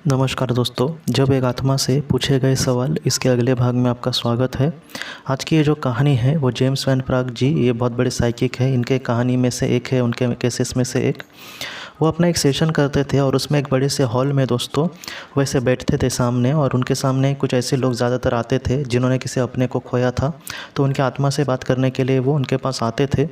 नमस्कार दोस्तों, जब एक आत्मा से पूछे गए सवाल इसके अगले भाग में आपका स्वागत है। आज की ये जो कहानी है वो जेम्स वैन प्राग जी, ये बहुत बड़े साइकिक है, इनके कहानी में से एक है, उनके केसेस में से एक। वो अपना एक सेशन करते थे और उसमें एक बड़े से हॉल में दोस्तों वैसे बैठते थे सामने, और उनके सामने कुछ ऐसे लोग ज़्यादातर आते थे जिन्होंने किसी अपने को खोया था, तो उनके आत्मा से बात करने के लिए वो उनके पास आते थे।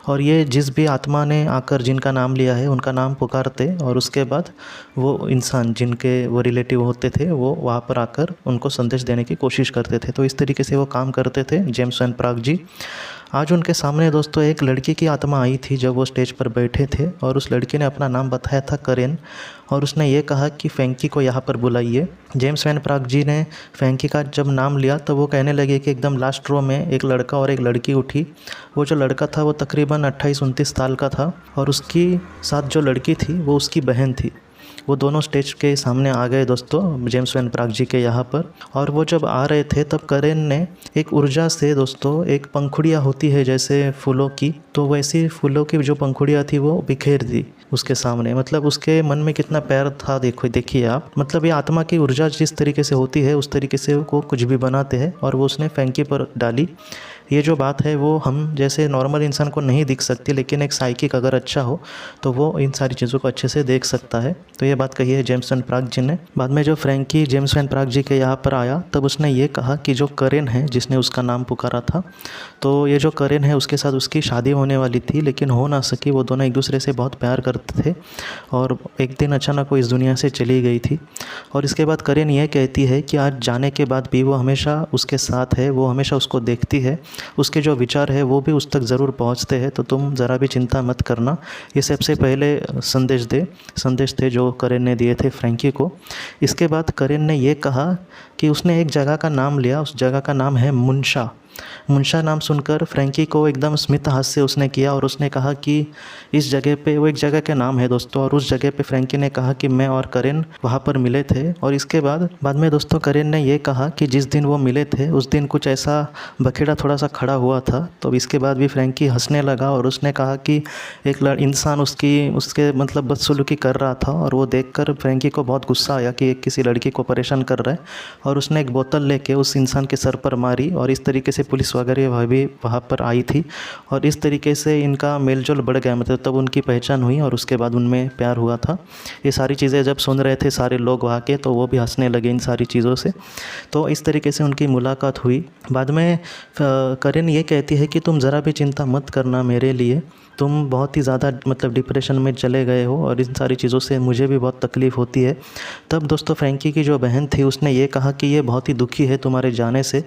और ये जिस भी आत्मा ने आकर जिनका नाम लिया है उनका नाम पुकारते, और उसके बाद वो इंसान जिनके वो रिलेटिव होते थे वो वहाँ पर आकर उनको संदेश देने की कोशिश करते थे। तो इस तरीके से वो काम करते थे जेम्स वैन प्राग जी। आज उनके सामने दोस्तों एक लड़की की आत्मा आई थी जब वो स्टेज पर बैठे थे, और उस लड़की ने अपना नाम बताया था करेन, और उसने ये कहा कि फैंकी को यहाँ पर बुलाइए। जेम्स वैन प्राग जी ने फैंकी का जब नाम लिया तो वो कहने लगे कि एकदम लास्ट रो में एक लड़का और एक लड़की उठी। वो जो लड़का था वो तकरीबन 28-29 साल का था, और उसकी साथ जो लड़की थी वो उसकी बहन थी। वो दोनों स्टेज के सामने आ गए दोस्तों जेम्स वैन प्राग जी के यहाँ पर। और वो जब आ रहे थे तब करेन ने एक ऊर्जा से दोस्तों, एक पंखुड़ियाँ होती है जैसे फूलों की, तो वैसी फूलों की जो पंखुड़ियाँ थी वो बिखेर दी उसके सामने। मतलब उसके मन में कितना प्यार था, देखिए आप। मतलब ये आत्मा की ऊर्जा जिस तरीके से होती है उस तरीके से वो कुछ भी बनाते हैं, और वो उसने फैंकी पर डाली। ये जो बात है वो हम जैसे नॉर्मल इंसान को नहीं दिख सकती, लेकिन एक साइकिक अगर अच्छा हो तो वो इन सारी चीज़ों को अच्छे से देख सकता है। तो ये बात कही है जेम्स वैन प्राग जी ने। बाद में जब फ्रैंकी जेम्स वैन प्राग जी के यहाँ पर आया तब उसने ये कहा कि जो करेन है जिसने उसका नाम पुकारा था, तो ये जो करेन है उसके साथ उसकी शादी होने वाली थी लेकिन हो ना सकी। वो दोनों एक दूसरे से बहुत प्यार करते थे, और एक दिन अचानक वो इस दुनिया से चली गई थी। और इसके बाद करेन ये कहती है कि आज जाने के बाद भी वो हमेशा उसके साथ है, वो हमेशा उसको देखती है, उसके जो विचार है वो भी उस तक ज़रूर पहुंचते हैं, तो तुम ज़रा भी चिंता मत करना। ये सबसे पहले संदेश थे जो करेन ने दिए थे फ्रैंकी को। इसके बाद करेन ने ये कहा कि उसने एक जगह का नाम लिया, उस जगह का नाम है मुंशा। मुंशा नाम सुनकर फ्रैंकी को एकदम स्मित हास्य उसने किया, और उसने कहा कि इस जगह पे, वो एक जगह के नाम है दोस्तों, और उस जगह पे फ्रैंकी ने कहा कि मैं और करेन वहाँ पर मिले थे। और इसके बाद में दोस्तों करेन ने ये कहा कि जिस दिन वो मिले थे उस दिन कुछ ऐसा बखेड़ा थोड़ा सा खड़ा हुआ था। तो इसके बाद भी फ्रैंकी हंसने लगा, और उसने कहा कि एक इंसान उसके मतलब बदसलूकी कर रहा था, और वो देखकर फ्रैंकी को बहुत गुस्सा आया कि एक किसी लड़की को परेशान कर रहा है, और उसने एक बोतल लेके उस इंसान के सर पर मारी। और इस तरीके से पुलिस वगैरह भी वहाँ पर आई थी, और इस तरीके से इनका मेलजोल बढ़ गया, मतलब तब उनकी पहचान हुई और उसके बाद उनमें प्यार हुआ था। ये सारी चीज़ें जब सुन रहे थे सारे लोग वहाँ के, तो वो भी हंसने लगे इन सारी चीज़ों से। तो इस तरीके से उनकी मुलाकात हुई। बाद में करेन ये कहती है कि तुम ज़रा भी चिंता मत करना मेरे लिए, तुम बहुत ही ज़्यादा मतलब डिप्रेशन में चले गए हो, और इन सारी चीज़ों से मुझे भी बहुत तकलीफ़ होती है। तब दोस्तों फ्रैंकी की जो बहन थी उसने ये कहा कि ये बहुत ही दुखी है तुम्हारे जाने से,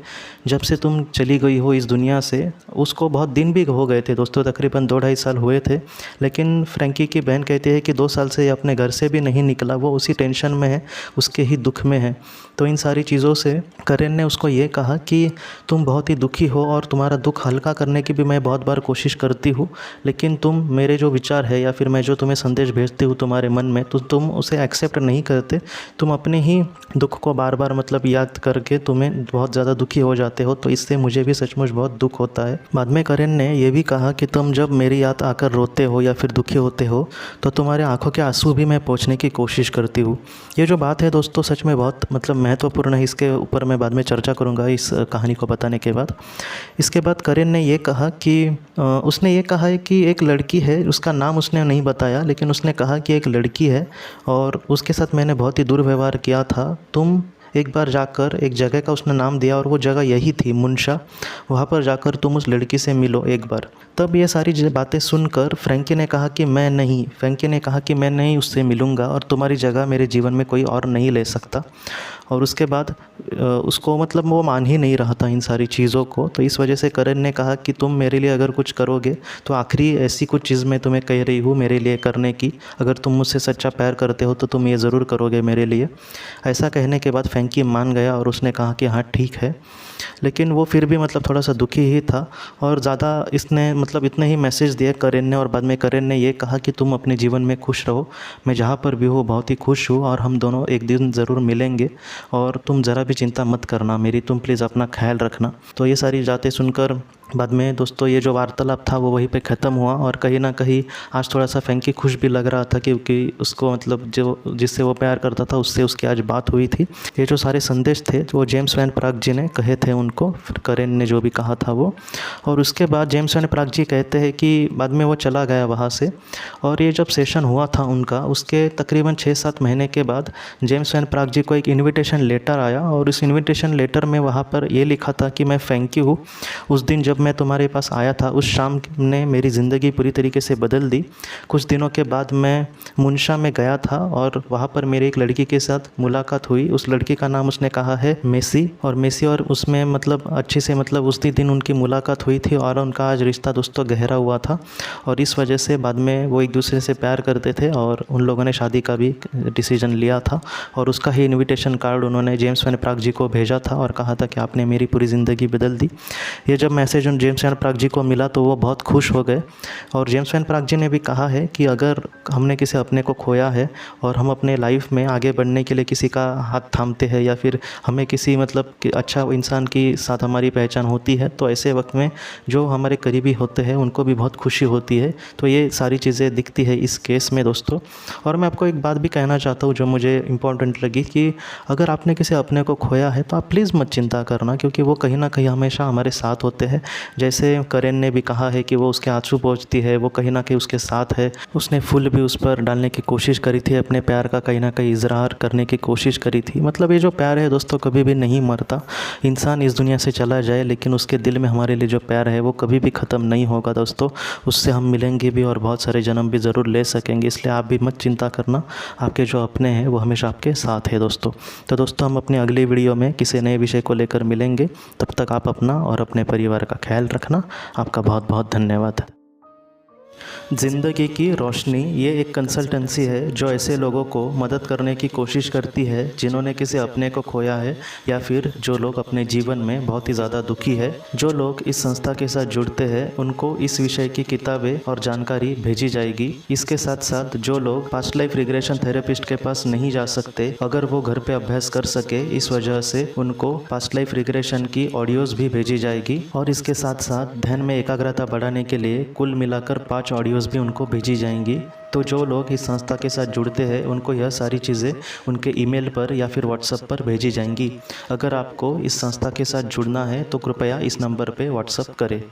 जब से तुम चली गई हो इस दुनिया से। उसको बहुत दिन भी हो गए थे दोस्तों, तकरीबन 2-2.5 साल हुए थे, लेकिन फ्रैंकी की बहन कहती है कि 2 साल से अपने घर से भी नहीं निकला, वो उसी टेंशन में है, उसके ही दुख में है। तो इन सारी चीज़ों से करेन ने उसको ये कहा कि तुम बहुत ही दुखी हो, और तुम्हारा दुख हल्का करने की भी मैं बहुत बार कोशिश करती हूँ, लेकिन तुम मेरे जो विचार है या फिर मैं जो तुम्हें संदेश भेजती हूँ तुम्हारे मन में, तो तुम उसे एक्सेप्ट नहीं करते। तुम अपने ही दुख को बार बार मतलब याद करके तुम्हें बहुत ज़्यादा दुखी हो जाते हो, तो इससे मुझे भी सचमुच बहुत दुख होता है। बाद में करेन ने ये भी कहा कि तुम जब मेरी याद आकर रोते हो या फिर दुखी होते हो तो तुम्हारे आंखों के आंसू भी मैं पोंछने की कोशिश करती हूँ। ये जो बात है दोस्तों सच में बहुत मतलब महत्वपूर्ण है, इसके ऊपर मैं बाद में चर्चा करूँगा इस कहानी को बताने के बाद। इसके बाद करेन ने ये कहा कि उसने ये कहा है कि एक लड़की है, उसका नाम उसने नहीं बताया, लेकिन उसने कहा कि एक लड़की है और उसके साथ मैंने बहुत ही दुर्व्यवहार किया था। तुम एक बार जाकर, एक जगह का उसने नाम दिया और वो जगह यही थी मुंशा, वहाँ पर जाकर तुम उस लड़की से मिलो एक बार। तब ये सारी बातें सुनकर फ्रैंकी ने कहा कि मैं नहीं उससे मिलूँगा, और तुम्हारी जगह मेरे जीवन में कोई और नहीं ले सकता। और उसके बाद उसको मतलब वो मान ही नहीं रहा था इन सारी चीज़ों को। तो इस वजह से करेन ने कहा कि तुम मेरे लिए अगर कुछ करोगे तो आखिरी ऐसी कुछ चीज़ मैं तुम्हें कह रही हूँ मेरे लिए करने की, अगर तुम मुझसे सच्चा प्यार करते हो तो तुम ये ज़रूर करोगे मेरे लिए। ऐसा कहने के बाद फ्रैंकी मान गया और उसने कहा कि हाँ ठीक है, लेकिन वो फिर भी मतलब थोड़ा सा दुखी ही था, और ज़्यादा इसने मतलब इतने ही मैसेज दिए करेन ने। और बाद में करेन ने ये कहा कि तुम अपने जीवन में खुश रहो, मैं जहाँ पर भी हूँ बहुत ही खुश हूँ, और हम दोनों एक दिन ज़रूर मिलेंगे, और तुम ज़रा भी चिंता मत करना मेरी, तुम प्लीज़ अपना ख्याल रखना। तो ये सारी बातें सुनकर बाद में दोस्तों ये जो वार्तालाप था वो वहीं पे ख़त्म हुआ और कहीं ना कहीं आज थोड़ा सा फैंकी खुश भी लग रहा था, क्योंकि उसको मतलब जो जिससे वो प्यार करता था उससे उसकी आज बात हुई थी। ये जो सारे संदेश थे वो जेम्स वैन प्राग जी ने कहे थे उनको, फिर करेन ने जो भी कहा था वो। और उसके बाद जेम्स वैन प्राग जी कहते हैं कि बाद में वो चला गया वहाँ से, और ये जब सेशन हुआ था उनका उसके तकरीबन 6-7 महीने के बाद जेम्स वैन प्राग जी को एक इन्विटेशन लेटर आया, और उस इन्विटेशन लेटर में वहाँ पर ये लिखा था कि मैं थैंक यू, उस दिन जब मैं तुम्हारे पास आया था उस शाम ने मेरी ज़िंदगी पूरी तरीके से बदल दी। कुछ दिनों के बाद मैं मुनशा में गया था और वहाँ पर मेरे एक लड़की के साथ मुलाकात हुई। उस लड़की का नाम उसने कहा है मेसी, और उसमें मतलब अच्छे से मतलब उसी दिन उनकी मुलाकात हुई थी और उनका आज रिश्ता दोस्तों गहरा हुआ था, और इस वजह से बाद में वो एक दूसरे से प्यार करते थे और उन लोगों ने शादी का भी डिसीजन लिया था। और उसका ही इन्विटेशन कार्ड उन्होंने जेम्स वैन प्राग जी को भेजा था और कहा था कि आपने मेरी पूरी ज़िंदगी बदल दी। ये जब मैसेज उन जेम्स वैन प्राग जी को मिला तो वो बहुत खुश हो गए। और जेम्स वैन प्राग जी ने भी कहा है कि अगर हमने किसी अपने को खोया है और हम अपने लाइफ में आगे बढ़ने के लिए किसी का हाथ थामते हैं, या फिर हमें किसी मतलब कि अच्छा इंसान के साथ हमारी पहचान होती है, तो ऐसे वक्त में जो हमारे करीबी होते हैं उनको भी बहुत खुशी होती है। तो ये सारी चीज़ें दिखती है इस केस में दोस्तों। और मैं आपको एक बात भी कहना चाहता हूँ जो मुझे इम्पोर्टेंट लगी, कि अगर आपने किसी अपने को खोया है तो आप प्लीज़ मत चिंता करना, क्योंकि वो कहीं ना कहीं हमेशा हमारे साथ होते हैं। जैसे करेन ने भी कहा है कि वो उसके आंसू पहुँचती है, वो कहीं ना कहीं उसके साथ है। उसने फूल भी उस पर डालने की कोशिश करी थी, अपने प्यार का कहीं ना कहीं इजहार करने की कोशिश करी थी। मतलब ये जो प्यार है दोस्तों कभी भी नहीं मरता। इंसान इस दुनिया से चला जाए लेकिन उसके दिल में हमारे लिए जो प्यार है वो कभी भी ख़त्म नहीं होगा दोस्तों। उससे हम मिलेंगे भी और बहुत सारे जन्म भी ज़रूर ले सकेंगे, इसलिए आप भी मत चिंता करना, आपके जो अपने हैं वो हमेशा आपके साथ है दोस्तों। तो दोस्तों हम अपनी अगली वीडियो में किसी नए विषय को लेकर मिलेंगे, तब तक आप अपना और अपने परिवार का ख्याल रखना। आपका बहुत बहुत धन्यवाद। ज़िंदगी की रोशनी ये एक कंसल्टेंसी है जो ऐसे लोगों को मदद करने की कोशिश करती है जिन्होंने किसी अपने को खोया है, या फिर जो लोग अपने जीवन में बहुत ही ज़्यादा दुखी है। जो लोग इस संस्था के साथ जुड़ते हैं उनको इस विषय की किताबें और जानकारी भेजी जाएगी। इसके साथ साथ जो लोग पास्ट लाइफ रिग्रेशन थेरेपिस्ट के पास नहीं जा सकते, अगर वो घर पे अभ्यास कर सके, इस वजह से उनको पास्ट लाइफ रिग्रेशन की ऑडियोज़ भी भेजी जाएगी। और इसके साथ साथ ध्यान में एकाग्रता बढ़ाने के लिए कुल मिलाकर 5 ऑडियोज़ भी उनको भेजी जाएंगी। तो जो लोग इस संस्था के साथ जुड़ते हैं उनको यह सारी चीज़ें उनके ईमेल पर या फिर व्हाट्सएप पर भेजी जाएंगी। अगर आपको इस संस्था के साथ जुड़ना है तो कृपया इस नंबर पे व्हाट्सएप करें।